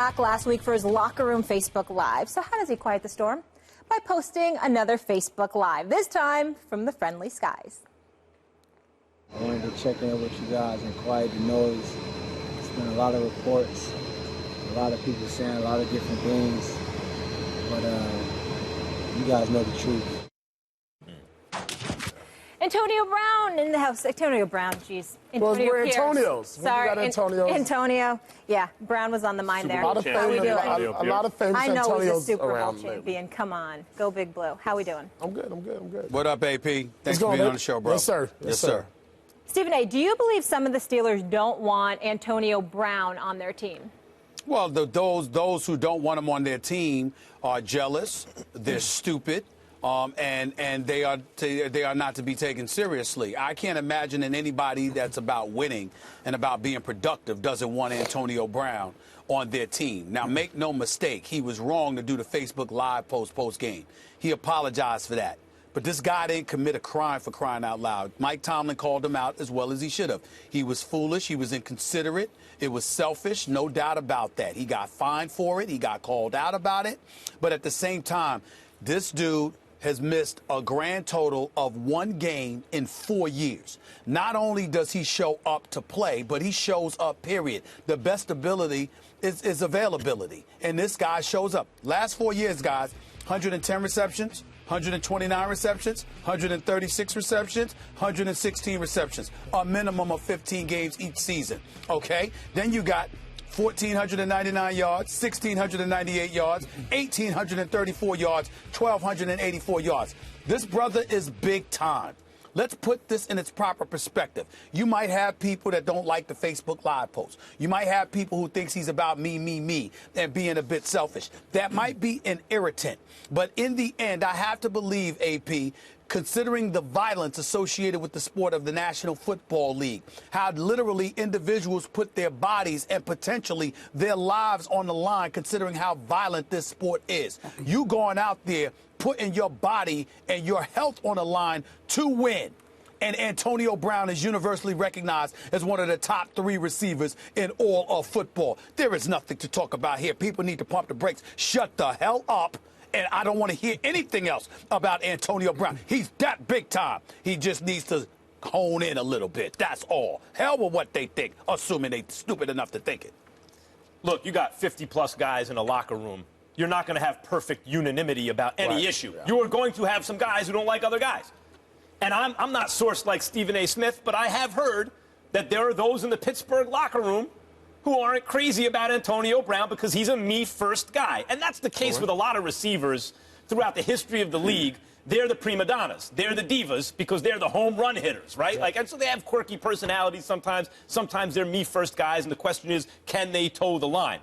Back last week for his locker room Facebook Live. So how does he quiet the storm? By posting another Facebook Live, this time from the friendly skies. I wanted to check in with you guys and quiet the noise. It's been a lot of reports, a lot of people saying a lot of different things, but you guys know the truth. Antonio Brown in the house. Antonio Brown, geez. Antonio we're Antonios. Sorry, Antonios. Antonio. Yeah, Brown was on the mind there. A lot of How we doing? A lot of famous I know Antonios he's a Super Bowl around champion. Come on, go Big Blue. How we doing? I'm good. What up, AP? Thanks for being on the show, bro. Yes, sir. Yes, sir. Stephen A., do you believe some of the Steelers don't want Antonio Brown on their team? Well, those who don't want him on their team are jealous. They're stupid. And they are not to be taken seriously. I can't imagine that anybody that's about winning and about being productive doesn't want Antonio Brown on their team. Now, make no mistake, he was wrong to do the Facebook Live post game. He apologized for that. But this guy didn't commit a crime, for crying out loud. Mike Tomlin called him out as well as he should have. He was foolish. He was inconsiderate. It was selfish, no doubt about that. He got fined for it. He got called out about it. But at the same time, this dude has missed a grand total of 1 game in 4 years. Not only does he show up to play, but he shows up, period. The best ability is availability. And this guy shows up. Last 4 years, guys, 110 receptions, 129 receptions, 136 receptions, 116 receptions, a minimum of 15 games each season. Okay? Then you got 1,499 yards, 1,698 yards, 1,834 yards, 1,284 yards. This brother is big time. Let's put this in its proper perspective. You might have people that don't like the Facebook Live post. You might have people who thinks he's about me, and being a bit selfish. That might be an irritant. But in the end, I have to believe, AP, considering the violence associated with the sport of the National Football League, how literally individuals put their bodies and potentially their lives on the line, considering how violent this sport is. You going out there putting your body and your health on the line to win. And Antonio Brown is universally recognized as one of the top 3 receivers in all of football. There is nothing to talk about here. People need to pump the brakes. Shut the hell up. And I don't want to hear anything else about Antonio Brown. He's that big time. He just needs to hone in a little bit. That's all. Hell with what they think, assuming they're stupid enough to think it. Look, you got 50-plus guys in a locker room. You're not going to have perfect unanimity about any issue. Yeah. You are going to have some guys who don't like other guys. And I'm not sourced like Stephen A. Smith, but I have heard that there are those in the Pittsburgh locker room who aren't crazy about Antonio Brown because he's a me-first guy. And that's the case with a lot of receivers throughout the history of the league. They're the prima donnas. They're the divas because they're the home run hitters, right? Yeah. And so they have quirky personalities sometimes. Sometimes they're me-first guys, and the question is, can they toe the line?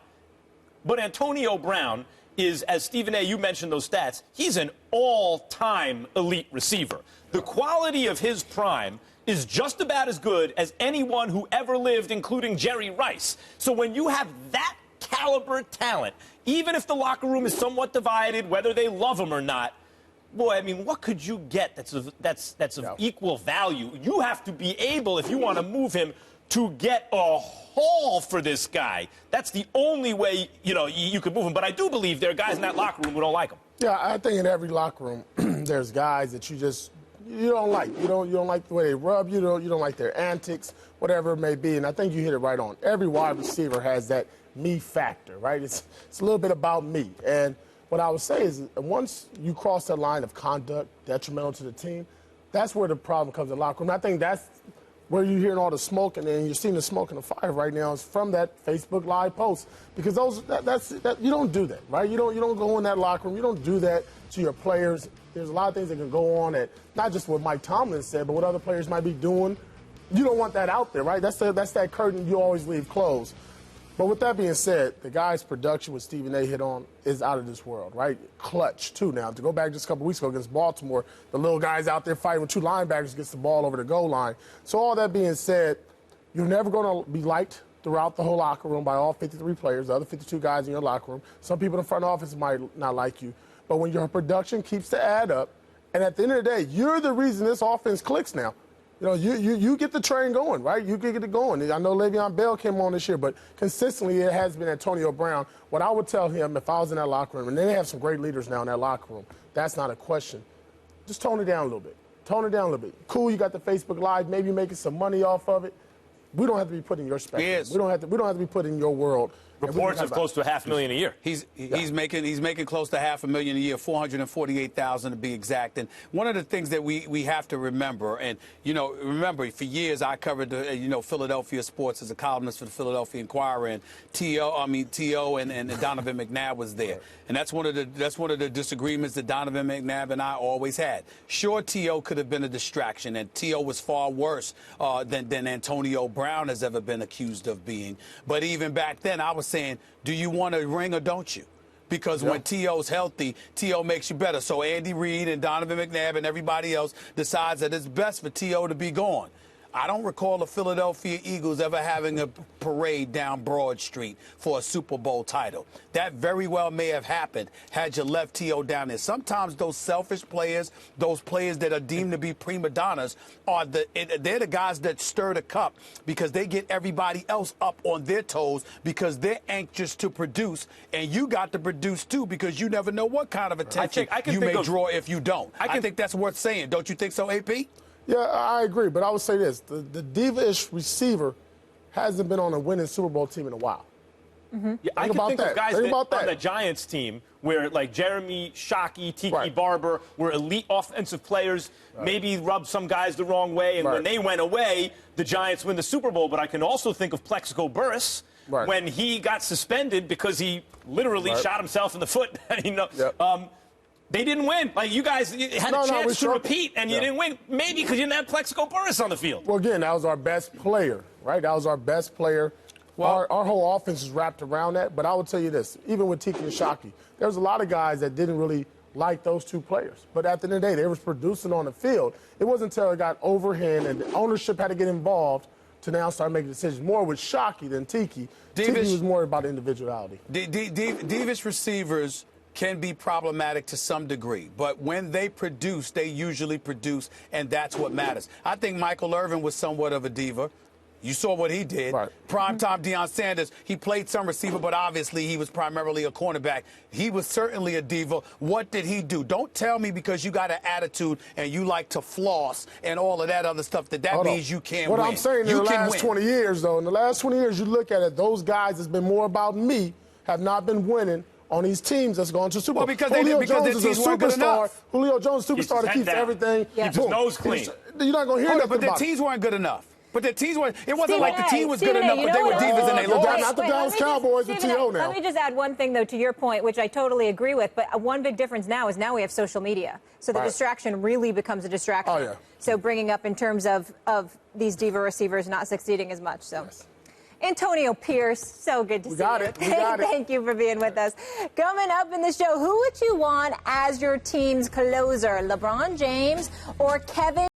But Antonio Brown is, as Stephen A., you mentioned those stats, he's an all-time elite receiver. The quality of his prime is just about as good as anyone who ever lived, including Jerry Rice. So when you have that caliber talent, even if the locker room is somewhat divided, whether they love him or not, boy, I mean, what could you get that's of equal value? You have to be able, if you want to move him, to get a haul for this guy. That's the only way, you could move him. But I do believe there are guys in that locker room who don't like him. Yeah, I think in every locker room, there's guys that you don't like. You don't like the way they rub. You don't like their antics, whatever it may be. And I think you hit it right on. Every wide receiver has that me factor, right? It's a little bit about me. And what I would say is once you cross that line of conduct detrimental to the team, that's where the problem comes in the locker room. I think that's where you're hearing all the smoke, and you're seeing the smoke and the fire right now is from that Facebook Live post. Because you don't do that, right? You don't go in that locker room. You don't do that to your players. There's a lot of things that can go on that not just what Mike Tomlin said, but what other players might be doing. You don't want that out there, right? That's that curtain you always leave closed. But with that being said, the guy's production, what Stephen A. hit on, is out of this world, right? Clutch, too, now. To go back just a couple weeks ago against Baltimore, the little guy's out there fighting with 2 linebackers, gets the ball over the goal line. So all that being said, you're never going to be liked throughout the whole locker room by all 53 players, the other 52 guys in your locker room. Some people in the front office might not like you. But when your production keeps to add up, and at the end of the day, you're the reason this offense clicks now. You know, you get the train going, right? You get it going. I know Le'Veon Bell came on this year, but consistently it has been Antonio Brown. What I would tell him if I was in that locker room, and they have some great leaders now in that locker room, that's not a question. Just tone it down a little bit. Tone it down a little bit. Cool, you got the Facebook Live, maybe you're making some money off of it. We don't have to be put in your spectrum. Yes. We don't have to be put in your world. Reports of close to $500,000 a year. He's making close to $500,000 a year, $448,000 to be exact. And one of the things that we have to remember, and remember for years I covered the Philadelphia sports as a columnist for the Philadelphia Inquirer, and T.O. and Donovan McNabb was there, right. And that's one of the disagreements that Donovan McNabb and I always had. Sure, T.O. could have been a distraction, and T.O. was far worse than Antonio Brown has ever been accused of being. But even back then, I was saying, do you want a ring or don't you? Because when T.O.'s healthy, T.O. makes you better. So Andy Reid and Donovan McNabb and everybody else decides that it's best for T.O. to be gone. I don't recall the Philadelphia Eagles ever having a parade down Broad Street for a Super Bowl title. That very well may have happened had you left T.O. down there. Sometimes those selfish players, those players that are deemed to be prima donnas, they're the guys that stir the cup because they get everybody else up on their toes because they're anxious to produce, and you got to produce too because you never know what kind of attention you may draw if you don't. I think that's worth saying. Don't you think so, AP? Yeah, I agree, but I would say this. The diva-ish receiver hasn't been on a winning Super Bowl team in a while. Mm-hmm. Yeah, I can think of guys on the Giants team where, like Jeremy Shockey, Tiki Barber, were elite offensive players, maybe rubbed some guys the wrong way, and when they went away, the Giants win the Super Bowl. But I can also think of Plexico Burress when he got suspended because he literally shot himself in the foot. They didn't win. Like, you guys had a chance to repeat, and you didn't win. Maybe because you didn't have Plexico Burress on the field. Well, again, that was our best player, right? That was our best player. Well, our whole offense is wrapped around that. But I will tell you this, even with Tiki and Shockey, there was a lot of guys that didn't really like those two players. But at the end of the day, they was producing on the field. It wasn't until it got overhand and the ownership had to get involved to now start making decisions. More with Shockey than Tiki. Tiki was more about individuality. Divish receivers can be problematic to some degree, but when they produce, they usually produce, and that's what matters. I think Michael Irvin was somewhat of a diva. You saw what he did. Primetime Deion Sanders, he played some receiver, but obviously he was primarily a cornerback. He was certainly a diva. What did he do? Don't tell me because you got an attitude and you like to floss and all of that other stuff that means you can't win. What I'm saying in the last 20 years, though, in the last 20 years, you look at it, those guys that's been more about me have not been winning on these teams that's going to Super Bowl. Well, because Julio Jones is a superstar. Julio Jones is a superstar that keeps everything. Keeps his nose clean. You're not going to hear nothing but about the teams weren't good enough. But the teams weren't. It wasn't Stephen like the team was good enough, but they were divas and they lost. Not the Dallas Cowboys with T.O. now. Let me just add one thing, though, to your point, which I totally agree with. But one big difference now is we have social media. So the distraction really becomes a distraction. Oh, yeah. So bringing up in terms of these diva receivers not succeeding as much. So. Yes. Antonio Pierce, so good to see you. Thank you for being with us. Coming up in the show, who would you want as your team's closer, LeBron James or Kevin